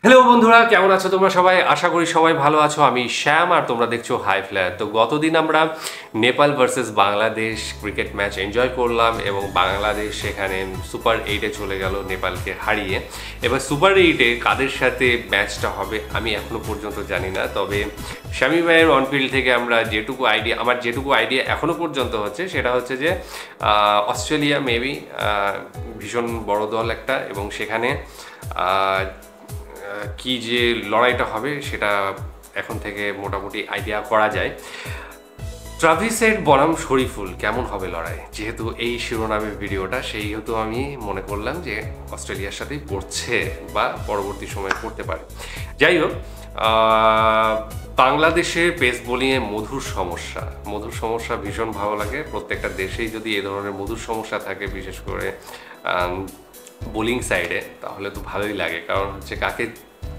Hello বন্ধুরা, কেমন আছো তোমরা সবাই? আশা করি সবাই ভালো আছো। আমি শ্যাম আর তোমরা দেখছো হাই ফ্লায়ার। তো গতদিন আমরা Nepal versus Bangladesh cricket match enjoy করলাম এবং বাংলাদেশ সেখানে সুপার 8-এ চলে গেল নেপালকে হারিয়ে। এবার সুপার 8-এ কাদের সাথে ম্যাচটা হবে আমি এখনো পর্যন্ত জানি না, তবে শামী ভাইয়ের অনফিল্ড থেকে আমার যেটুকু আইডিয়া এখনো পর্যন্ত হচ্ছে সেটা হচ্ছে যে অস্ট্রেলিয়া মেবি ভীষণ বড় দল একটা, এবং সেখানে কি যে লড়াইটা হবে সেটা এখন থেকে মোটামুটি আইডিয়া করা যায়। ট্রাভিস হেড বনাম শরীফুল কেমন হবে লড়াই, যেহেতু এই শিরোনামের ভিডিওটা, সেইহেতু আমি মনে করলাম যে অস্ট্রেলিয়ার সাথেই পড়ছে বা পরবর্তী সময়ে পড়তে পারে। যাই হোক, বাংলাদেশের পেস বোলিংয়ে মধুর সমস্যা ভীষণ ভালো লাগে। প্রত্যেকটা দেশেই যদি এ ধরনের মধুর সমস্যা থাকে, বিশেষ করে বোলিং সাইডে, তাহলে তো ভালোই লাগে। কারণ হচ্ছে কাকে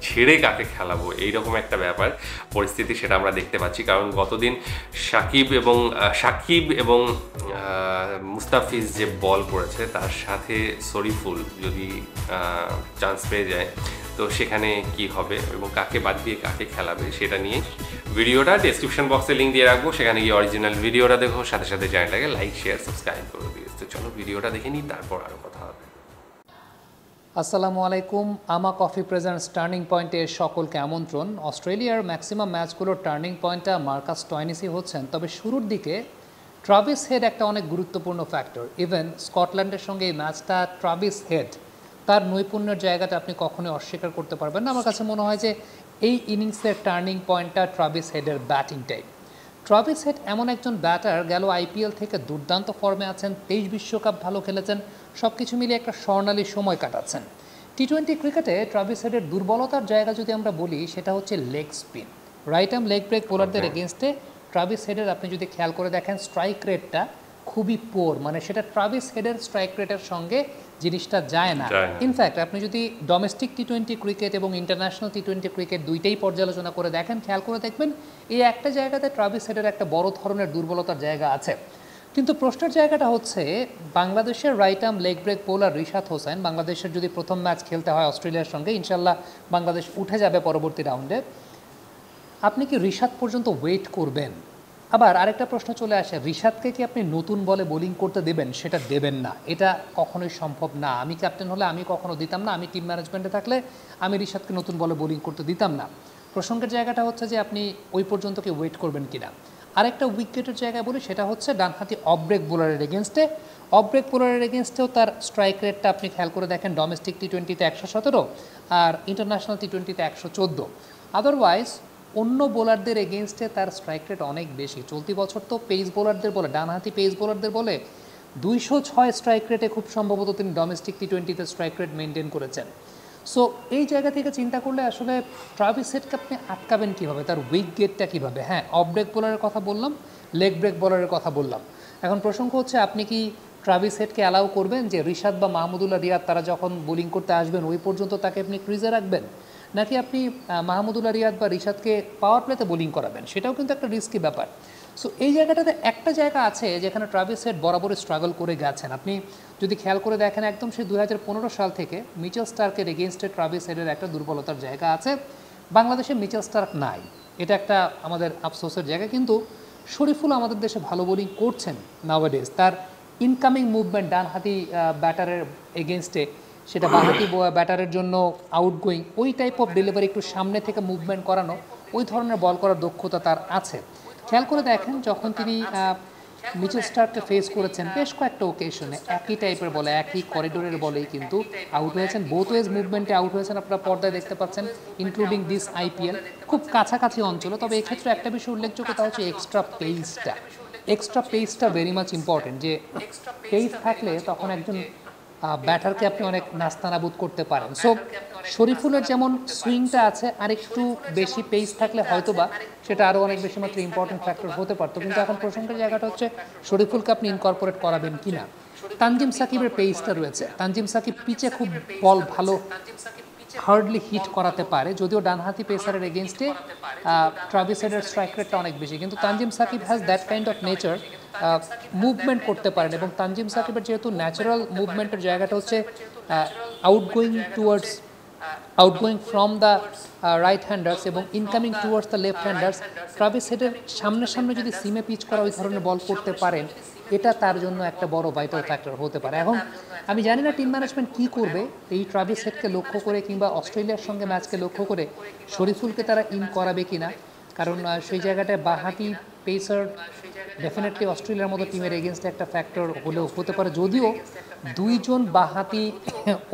ছেড়ে কাকে খেলাবো এইরকম একটা ব্যাপার পরিস্থিতি, সেটা আমরা দেখতে পাচ্ছি। কারণ গতদিন সাকিব এবং মুস্তাফিজ যে বল করেছে, তার সাথে শরীফুল যদি চান্স পেয়ে যায়, তো সেখানে কি হবে এবং কাকে বাদ দিয়ে কাকে খেলাবে সেটা নিয়ে ভিডিওটা ডেসক্রিপশন বক্সে লিঙ্ক দিয়ে রাখবো। সেখানে গিয়ে অরিজিনাল ভিডিওটা দেখো, সাথে সাথে চ্যানেলটাকে লাইক শেয়ার সাবস্ক্রাইব করে দিও। তো চলো ভিডিওটা দেখে নিই, তারপর আরও কথা হবে। আসসালামু আলাইকুম। আমা কফি প্রেজেন্টস টার্নিং পয়েন্টের সকলকে আমন্ত্রণ। অস্ট্রেলিয়ার ম্যাক্সিমাম ম্যাচগুলোর টার্নিং পয়েন্টটা মার্কাস স্টয়নিসই হচ্ছেন, তবে শুরুর দিকে ট্রাভিস হেড একটা অনেক গুরুত্বপূর্ণ ফ্যাক্টর। ইভেন স্কটল্যান্ডের সঙ্গে এই ম্যাচটা ট্রাভিস হেড তার নৈপুণ্যের জায়গাটা আপনি কখনোই অস্বীকার করতে পারবেন না। আমার কাছে মনে হয় যে এই ইনিংসের টার্নিং পয়েন্টটা ট্রাভিস হেডের ব্যাটিং টাইম। ট্রাভিস হেড এমন একজন ব্যাটার, গেল আইপিএল থেকে দুর্দান্ত ফর্মে আছেন, 23 বিশ্বকাপ ভালো খেলেছেন, সব কিছু মিলিয়ে একটা স্বর্ণালী সময় কাটাচ্ছেন। টি-20 ক্রিকেটে ট্রাভিস হেডের দুর্বলতার জায়গা যদি আমরা বলি, সেটা হচ্ছে leg spin. Right arm leg break বোলারদের এগেনস্টে ট্রাভিস হেডের আপনি যদি খেয়াল করে দেখেন, স্ট্রাইক রেটটা খুবই পোর, মানে সেটা ট্রাভিস হেডের স্ট্রাইক রেটের সঙ্গে জিনিসটা যায় না। ইনফ্যাক্ট আপনি যদি ডোমেস্টিক টি-20 ক্রিকেট এবং ইন্টারন্যাশনাল টি-20 ক্রিকেট দুইটাই পর্যালোচনা করে দেখেন, খেয়াল করে দেখবেন এই একটা জায়গাতে ট্রাভিস হেডের একটা বড় ধরনের দুর্বলতার জায়গা আছে। কিন্তু প্রশ্নের জায়গাটা হচ্ছে, বাংলাদেশের right arm leg break bowler Rishad Hossain, বাংলাদেশের যদি প্রথম ম্যাচ খেলতে হয় অস্ট্রেলিয়ার সঙ্গে, ইনশাল্লাহ বাংলাদেশ উঠে যাবে পরবর্তী রাউন্ডে, আপনি কি রিশাদ পর্যন্ত ওয়েট করবেন? আবার আরেকটা প্রশ্ন চলে আসে, রিশাদকে কি আপনি নতুন বলে বোলিং করতে দেবেন? সেটা দেবেন না, এটা কখনোই সম্ভব না। আমি ক্যাপ্টেন হলে আমি কখনো দিতাম না, আমি টিম ম্যানেজমেন্টে থাকলে আমি রিশাদকে নতুন বলে বোলিং করতে দিতাম না। প্রসঙ্গের জায়গাটা হচ্ছে যে আপনি ওই পর্যন্ত কি ওয়েট করবেন কিনা। আরেকটা উইকেটের জায়গায় বলি, সেটা হচ্ছে ডানহাতি অফ ব্রেক বোলারের এগেনস্টে। অফ ব্রেক বোলারের এগেনস্টেও তার স্ট্রাইক রেটটা আপনি খেয়াল করে দেখেন, ডোমেস্টিক টি-20তে 117 আর ইন্টারন্যাশনাল টি-20তে 114। আদারওয়াইজ অন্য বোলারদের এগেনস্টে তার স্ট্রাইক রেট অনেক বেশি। চলতি বছর তো পেস বোলারদের বলে, ডানহাতি পেস বোলারদের বলে 206 স্ট্রাইক রেটে খুব সম্ভবত তিনি ডোমেস্টিক টি-20তে স্ট্রাইক রেট মেনটেন করেছেন। সো এই জায়গা থেকে চিন্তা করলে আসলে ট্রাভিস হেডকে আপনি আটকাবেন কীভাবে, তার উইক গেটটা কীভাবে? হ্যাঁ, অফ ব্রেক বোলারের কথা বললাম, লেগ ব্রেক বোলারের কথা বললাম। এখন প্রসঙ্গ হচ্ছে, আপনি কি ট্রাভিস হেডকে অ্যালাউ করবেন যে রিশাদ বা মাহমুদুল্লাহ রিয়াদ তারা যখন বোলিং করতে আসবেন ওই পর্যন্ত তাকে আপনি ক্রিজে রাখবেন, নাকি আপনি মাহমুদুল্লাহ রিয়াদ বা রিশাদকে পাওয়ার প্লেতে বোলিং করাবেন? সেটাও কিন্তু একটা রিস্কি ব্যাপার। সো এই জায়গাটাতে একটা জায়গা আছে যেখানে ট্রাভিস হেড বরাবরই স্ট্রাগল করে গেছেন। আপনি যদি খেয়াল করে দেখেন, একদম সেই 2015 সাল থেকে মিচেল স্টার্কের এগেনস্টে ট্রাভিস হেডের একটা দুর্বলতার জায়গা আছে। বাংলাদেশে মিচেল স্টার্ক নাই, এটা একটা আমাদের আফসোসের জায়গা। কিন্তু শরীফুল আমাদের দেশে ভালো বোলিং করছেন নাওয়াডেজ। তার ইনকামিং মুভমেন্ট ডানহাতি ব্যাটারের এগেনস্টে, সেটা বাঁহাতি ব্যাটারের জন্য আউটগোয়িং, ওই টাইপ অফ ডেলিভারি, একটু সামনে থেকে মুভমেন্ট করানো, ওই ধরনের বল করার দক্ষতা তার আছে। খেয়াল করে দেখেন, যখন তিনি মিচেল স্টার্ককে ফেস করেছেন বেশ কয়েকটা ওকেশনে একই টাইপের বলে, একই করিডোরের বলেই কিন্তু আউট হয়েছেন। বোথ ওয়েজ মুভমেন্টে আউট হয়েছেন, আপনারা পর্দায় দেখতে পাচ্ছেন, ইনক্লুডিং দিস আইপিএল, খুব কাছাকাছি অঞ্চলে। তবে এক্ষেত্রে একটা বিষয় উল্লেখযোগ্য, তা হচ্ছে এক্সট্রা পেসটা ভেরি মাচ ইম্পর্টেন্ট। যে পেস থাকলে তখন একজন ব্যাটারকে আপনি অনেক নাস্তানাবুদ করতে পারেন। সো শরীফুলের যেমন সুইংটা আছে, আর একটু বেশি পেস থাকলে হয়তোবা সেটা আরও অনেক বেশি মাত্র ইম্পর্টেন্ট ফ্যাক্টর হতে পারতো। কিন্তু এখন প্রসঙ্গের জায়গাটা হচ্ছে শরীফুলকে আপনি ইনকর্পোরেট করাবেন কিনা। তানজিম সাকিবের পেসটা রয়েছে, তানজিম সাকিব পিচে খুব বল ভালো হার্ডলি হিট করাতে পারে, যদিও ডানহাতি পেসারের এগেনস্টে ট্রাভিস হেডের স্ট্রাইক রেটটা অনেক বেশি। কিন্তু Tanzim Sakib has that kind of nature, movement করতে পারেন। এবং তানজিম সাকিবের যেহেতু ন্যাচারাল মুভমেন্টের জায়গাটা হচ্ছে outgoing towards outgoing from the right handers এবং incoming towards the left handers, Travis হেডের সামনে সামনে যদি সিমে পিচ করা ওই ধরনের বল করতে পারেন, এটা তার জন্য একটা বড় ভাইটাল ফ্যাক্টর হতে পারে। এখন আমি জানি না টিম ম্যানেজমেন্ট কী করবে এই ট্রাভিস হেডকে লক্ষ্য করে কিংবা অস্ট্রেলিয়ার সঙ্গে ম্যাচকে লক্ষ্য করে শরীফুলকে তারা ইন করাবে কি না, কারণ সেই জায়গাটায় বাঁহাতি পেসার ডেফিনেটলি অস্ট্রেলিয়ার মতো টিমের এগেনস্টে একটা ফ্যাক্টর হলেও হতে পারে, যদিও দুইজন বাঁহাতি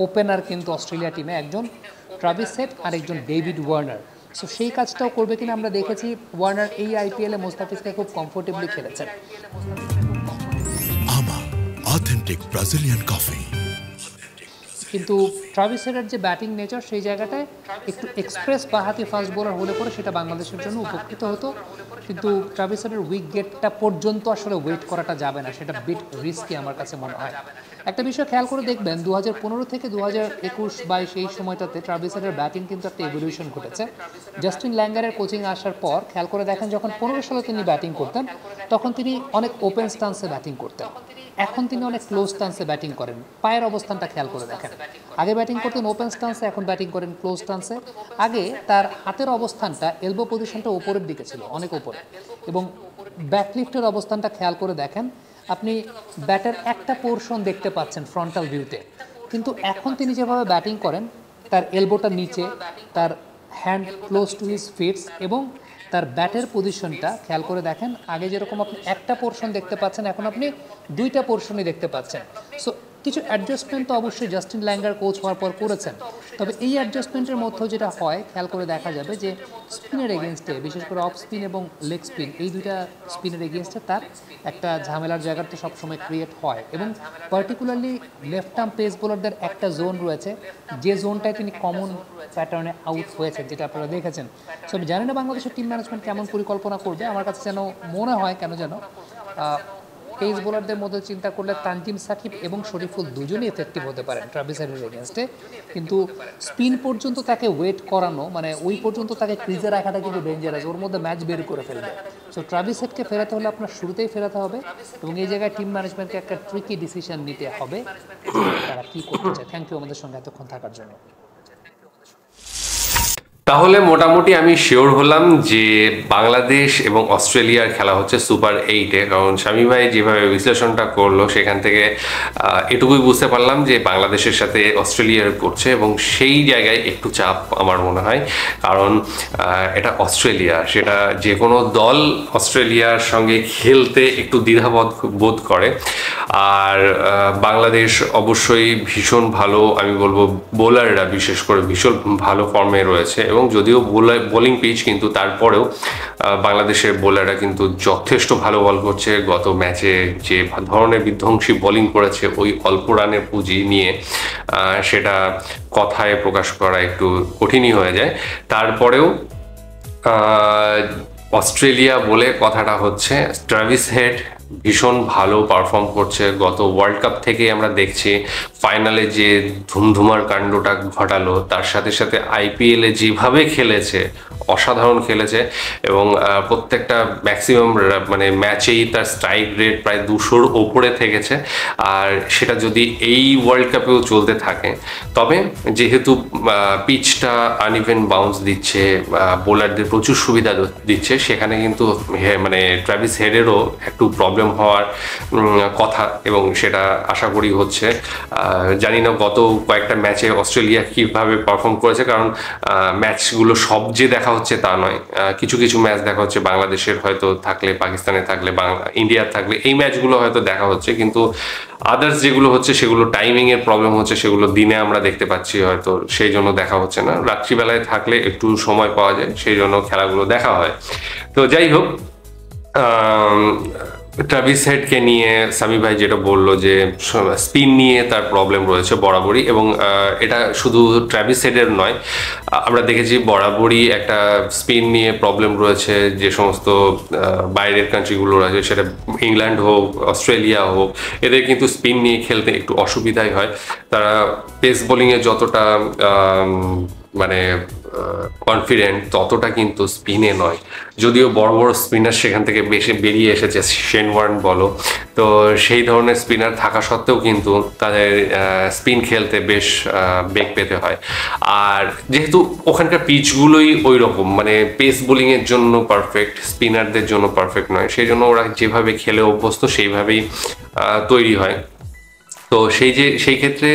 ওপেনার কিন্তু অস্ট্রেলিয়া টিমে, একজন ট্রাভিস হেড আর একজন ডেভিড ওয়ার্নার। সো সেই কাজটাও করবে কিনা আমরা দেখেছি, ওয়ার্নার এই আইপিএলে মোস্তাফিজকে খুব কমফোর্টেবলি খেলেছেন। Authentic Brazilian coffee. কিন্তু ট্রাভিস হেডের যে ব্যাটিং নেচার সেই জায়গাটায় একটু এক্সপ্রেস বাঁহাতি ফাস্ট বোলার হলে পরে সেটা বাংলাদেশের জন্য উপকৃত হতো, কিন্তু ট্রাভিস হেডের উইকেটটা পর্যন্ত আসলে ওয়েট করাটা যাবে না, সেটা বিট রিস্কি আমার কাছে মনে হয়। একটা বিষয় খেয়াল করে দেখবেন 2015 থেকে 2021-22 এই সময়টাতে ট্রাভিস হেডের ব্যাটিং কিন্তু একটা এভলিউশন ঘটেছে। জাস্টিন ল্যাঙ্গারের কোচিং আসার পর খেয়াল করে দেখেন যখন 15 সালে তিনি ব্যাটিং করতেন তখন তিনি অনেক ওপেন স্টান্সে ব্যাটিং করতেন, এখন তিনি অনেক ক্লোজ স্টান্সে ব্যাটিং করেন। পায়ের অবস্থানটা খেয়াল করে দেখেন, আগে ব্যাটিং করতেন ওপেন স্টান্সে, এখন ব্যাটিং করেন ক্লোজ স্টান্সে। আগে তার হাতের অবস্থানটা এলবো পজিশনটা উপরের দিকে ছিল, অনেক উপরে, এবং ব্যাকলিফটের অবস্থানটা খেয়াল করে দেখেন আপনি ব্যাটের একটা পোর্শন দেখতে পাচ্ছেন ফ্রন্টাল ভিউতে, কিন্তু এখন তিনি যেভাবে ব্যাটিং করেন তার এলবোটা নিচে, তার hand close to his feets এবং তার ব্যাটের পজিশনটা খেয়াল করে দেখেন, আগে যেরকম আপনি একটা পোর্শন দেখতে পাচ্ছেন এখন আপনি দুইটা পোর্শনই দেখতে পাচ্ছেন। সো কিছু অ্যাডজাস্টমেন্ট তো অবশ্যই জাস্টিন ল্যাঙ্গার কোচ হওয়ার পর করেছেন, তবে এই অ্যাডজাস্টমেন্টের মধ্যেও যেটা হয় খেয়াল করে দেখা যাবে যে স্পিনের এগেনস্টে, বিশেষ করে অফ স্পিন এবং লেগ স্পিন, এই দুইটা স্পিনের এগেনস্টে তার একটা ঝামেলার জায়গাটা সবসময় ক্রিয়েট হয়, এবং পার্টিকুলারলি লেফট আর্ম পেস বোলারদের একটা জোন রয়েছে যে জোনটায় তিনি কমন প্যাটার্নে আউট হয়েছে, যেটা আপনারা দেখেছেন। সো আমি জানি না বাংলাদেশের টিম ম্যানেজমেন্ট কেমন পরিকল্পনা করবে, আমার কাছে যেন মনে হয় কেন যেন পেস বোলারদের মধ্যে চিন্তা করলে তানজিম সাকিব এবং শরীফুল দুজনই এফেক্টিভ হতে পারেন ট্রাভিস হেডের এগেনস্টে, কিন্তু স্পিন পর্যন্ত তাকে ওয়েট করানো, মানে ওই পর্যন্ত তাকে ক্রিজে রাখাটা কিন্তু ডেঞ্জারাস, ওর মধ্যে ম্যাচ বের করে ফেলবে। সো ট্রাভিস হেডকে ফেরাতে হলে আপনার শুরুতেই ফেরাতে হবে, এবং এই জায়গায় টিম ম্যানেজমেন্টকে একটা ট্রিকি ডিসিশন নিতে হবে তারা কী করতে চায়। থ্যাংক ইউ আমাদের সঙ্গে এতক্ষণ থাকার জন্য। তাহলে মোটামুটি আমি শিওর হলাম যে বাংলাদেশ এবং অস্ট্রেলিয়ার খেলা হচ্ছে সুপার 8-এ, কারণ শামী ভাই যেভাবে বিশ্লেষণটা করলো সেখান থেকে এটুকুই বুঝতে পারলাম যে বাংলাদেশের সাথে অস্ট্রেলিয়ার করছে, এবং সেই জায়গায় একটু চাপ আমার মনে হয়, কারণ এটা অস্ট্রেলিয়া, সেটা যে কোনো দল অস্ট্রেলিয়ার সঙ্গে খেলতে একটু দ্বিধাবোধ বোধ করে। আর বাংলাদেশ অবশ্যই ভীষণ ভালো, আমি বলবো বোলাররা বিশেষ করে ভীষণ ভালো ফর্মে রয়েছে, এবং যদিও বোলিং পিচ কিন্তু তারপরেও বাংলাদেশের বোলাররা কিন্তু যথেষ্ট ভালো বল করছে। গত ম্যাচে যে ধরনের বিধ্বংসী বোলিং করেছে ওই অল্প রানের পুঁজি নিয়ে, সেটা কথায় প্রকাশ করা একটু কঠিনই হয়ে যায়। তারপরেও অস্ট্রেলিয়া বলে কথাটা হচ্ছে, ট্রাভিস হেড ভীষণ ভালো পারফর্ম করছে। গত ওয়ার্ল্ড কাপ থেকে আমরা দেখছি ফাইনালে যে ধুমধুমার কাণ্ডটা ঘটালো, তার সাথে সাথে আইপিএলে যেভাবে খেলেছে অসাধারণ খেলেছে, এবং প্রত্যেকটা ম্যাক্সিমাম মানে ম্যাচেই তার স্ট্রাইক রেট প্রায় 200-র ওপরে থেকেছে। আর সেটা যদি এই ওয়ার্ল্ড কাপেও চলতে থাকে, তবে যেহেতু পিচটা আনইভেন বাউন্স দিচ্ছে, বোলারদের প্রচুর সুবিধা দিচ্ছে, সেখানে কিন্তু মানে ট্রাভিস হেডেরও একটু প্রবলেম হওয়ার কথা, এবং সেটা আশা করি হচ্ছে। জানি না গত কয়েকটা ম্যাচে অস্ট্রেলিয়া কীভাবে পারফর্ম করেছে, কারণ ম্যাচগুলো সব যে দেখা হচ্ছে তা নয়, কিছু কিছু ম্যাচ দেখা হচ্ছে বাংলাদেশের হয়তো থাকলে, পাকিস্তানে থাকলে, ইন্ডিয়ার থাকলে এই ম্যাচগুলো হয়তো দেখা হচ্ছে, কিন্তু আদার্স যেগুলো হচ্ছে সেগুলো টাইমিংয়ের প্রবলেম হচ্ছে, সেগুলো দিনে আমরা দেখতে পাচ্ছি হয়তো, সেই জন্য দেখা হচ্ছে না। রাত্রিবেলায় থাকলে একটু সময় পাওয়া যায়, সেই জন্য খেলাগুলো দেখা হয়। তো যাই হোক, ট্রাভিস হেডকে নিয়ে সামি ভাই যেটা বললো যে স্পিন নিয়ে তার প্রবলেম রয়েছে বরাবরই, এবং এটা শুধু ট্রাভিস হেডের নয়, আমরা দেখেছি বরাবরই একটা স্পিন নিয়ে প্রবলেম রয়েছে। যে সমস্ত বাইরের কান্ট্রিগুলো রয়েছে, সেটা ইংল্যান্ড হোক, অস্ট্রেলিয়া হোক, এদের কিন্তু স্পিন নিয়ে খেলতে একটু অসুবিধাই হয়। তারা পেস বোলিংয়ে যতটা মানে কনফিডেন্ট ততটা কিন্তু স্পিনে নয়। যদিও বড় বড় স্পিনার সেখান থেকে বেশি বেরিয়ে এসেছে, শেন ওয়ার্ন বলো, তো সেই ধরনের স্পিনার থাকা সত্ত্বেও কিন্তু তাদের স্পিন খেলতে বেশ বেগ পেতে হয়। আর যেহেতু ওখানকার পিচগুলোই ওই রকম, মানে পেস বোলিংয়ের জন্য পারফেক্ট, স্পিনারদের জন্য পারফেক্ট নয়, সেই জন্য ওরা যেভাবে খেলে অভ্যস্ত সেইভাবেই তৈরি হয়। তো সেই ক্ষেত্রে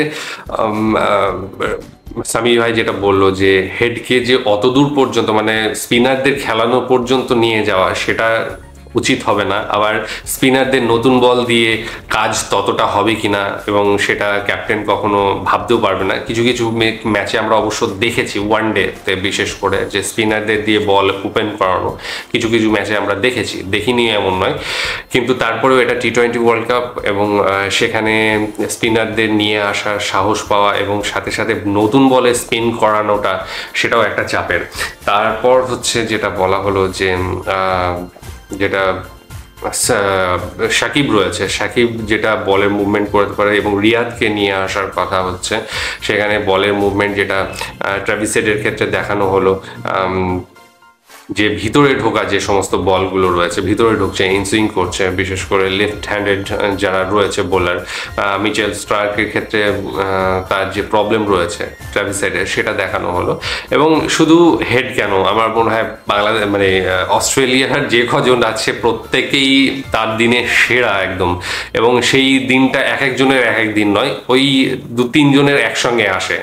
সামি ভাই যেটা বললো যে হেডকে যে অত দূর পর্যন্ত মানে স্পিনারদের খেলানো পর্যন্ত নিয়ে যাওয়া, সেটা উচিত হবে না। আবার স্পিনারদের নতুন বল দিয়ে কাজ ততটা হবে কিনা এবং সেটা ক্যাপ্টেন কখনো ভাবতেও পারবে না। কিছু কিছু ম্যাচে আমরা অবশ্য দেখেছি, ওয়ান ডেতে বিশেষ করে, যে স্পিনারদের দিয়ে বল ওপেন করানো কিছু কিছু ম্যাচে আমরা দেখেছি, দেখিনি এমন নয়, কিন্তু তারপরেও এটা টি-20 ওয়ার্ল্ড কাপ এবং সেখানে স্পিনারদের নিয়ে আসার সাহস পাওয়া এবং সাথে সাথে নতুন বলে স্পিন করানোটা, সেটাও একটা চাপের। তারপর হচ্ছে যেটা বলা হলো যে যেটা সাকিব রয়েছে, সাকিব যেটা বলের মুভমেন্ট করতে পারে এবং রিয়াদকে নিয়ে আসার কথা হচ্ছে, সেখানে বলের মুভমেন্ট যেটা ট্র্যাভিস হেডের ক্ষেত্রে দেখানো হলো, যে ভিতরে ঢোকা যে সমস্ত বলগুলো রয়েছে, ভিতরে ঢুকছে, ইনসুইং করছে, বিশেষ করে লেফট হ্যান্ডেড যারা রয়েছে বোলার, মিচেল স্টার্কের ক্ষেত্রে তার যে প্রবলেম রয়েছে ট্র্যাভিস হেডের, সেটা দেখানো হলো। এবং শুধু হেড কেন, আমার মনে হয় বাংলাদেশ মানে অস্ট্রেলিয়ার যে কজন আছে প্রত্যেকেই তার দিনে সেরা একদম, এবং সেই দিনটা এক একজনের এক এক দিন নয়, ওই 2-3 জনের একসঙ্গে আসে,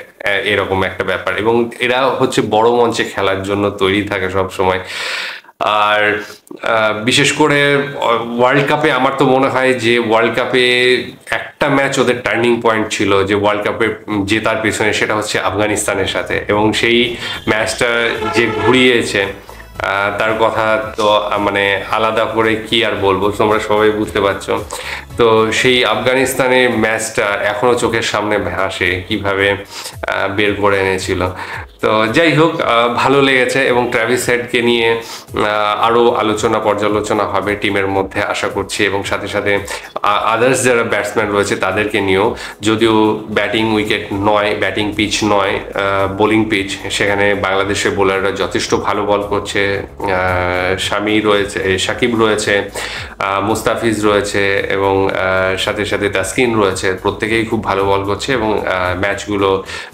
এরকম একটা ব্যাপার। এবং এরা হচ্ছে বড় মঞ্চে খেলার জন্য তৈরি থাকে সব সময়। আর বিশেষ করে ওয়ার্ল্ড কাপে আমার তো মনে হয় যে ওয়ার্ল্ড কাপে একটা ম্যাচ ওদের টার্নিং পয়েন্ট ছিল, যে ওয়ার্ল্ড কাপে জেতার পেছনে, সেটা হচ্ছে আফগানিস্তানের সাথে, এবং সেই ম্যাচটা যে ঘুরিয়েছে তার কথা তো মানে আলাদা করে কি আর বলবো, তোমরা সবাই বুঝতে পারছো। তো সেই আফগানিস্তানের ম্যাচটা এখনো চোখের সামনে ভাসে, কিভাবে বের করে এনেছিল। তো যাই হোক, ভালো লেগেছে এবং ট্র্যাভিস হেডকে নিয়ে আরও পর্যালোচনা হবে টিমের মধ্যে আশা করছি, এবং সাথে সাথে আদার্স যারা ব্যাটসম্যান রয়েছে তাদেরকে নিয়েও। যদিও ব্যাটিং উইকেট নয়, ব্যাটিং পিচ নয়, বোলিং পিচ, সেখানে বাংলাদেশের বোলাররা যথেষ্ট ভালো বল করছে। শামি রয়েছে, সাকিব রয়েছে, মুস্তাফিজ রয়েছে, এবং সাথে সাথে তাসকিন রয়েছে, প্রত্যেকেই খুব ভালো বল করছে, এবং ম্যাচগুলো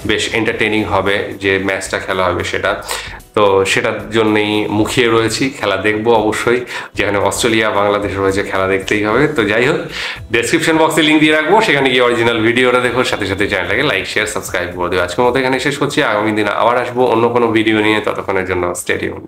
বেশ এন্টারটেইনিং হবে, যে ম্যাচটা খেলা হবে সেটা। তো সেটার জন্যই মুখিয়ে রয়েছি, খেলা দেখবো অবশ্যই, যেখানে অস্ট্রেলিয়া বাংলাদেশ রয়েছে, খেলা দেখতেই হবে। তো যাই হোক, ডেসক্রিপশন বক্সে লিঙ্ক দিয়ে রাখবো, সেখানে গিয়ে অরিজিনাল ভিডিওটা দেখো, সাথে সাথে চ্যানেলটাকে লাইক, শেয়ার, সাবস্ক্রাইব করে দেবো। আজকের মতো এখানে শেষ করছি, আগামী দিনে আবার আসবো অন্য কোনো ভিডিও নিয়ে, ততক্ষণের জন্য স্টে টিউনড।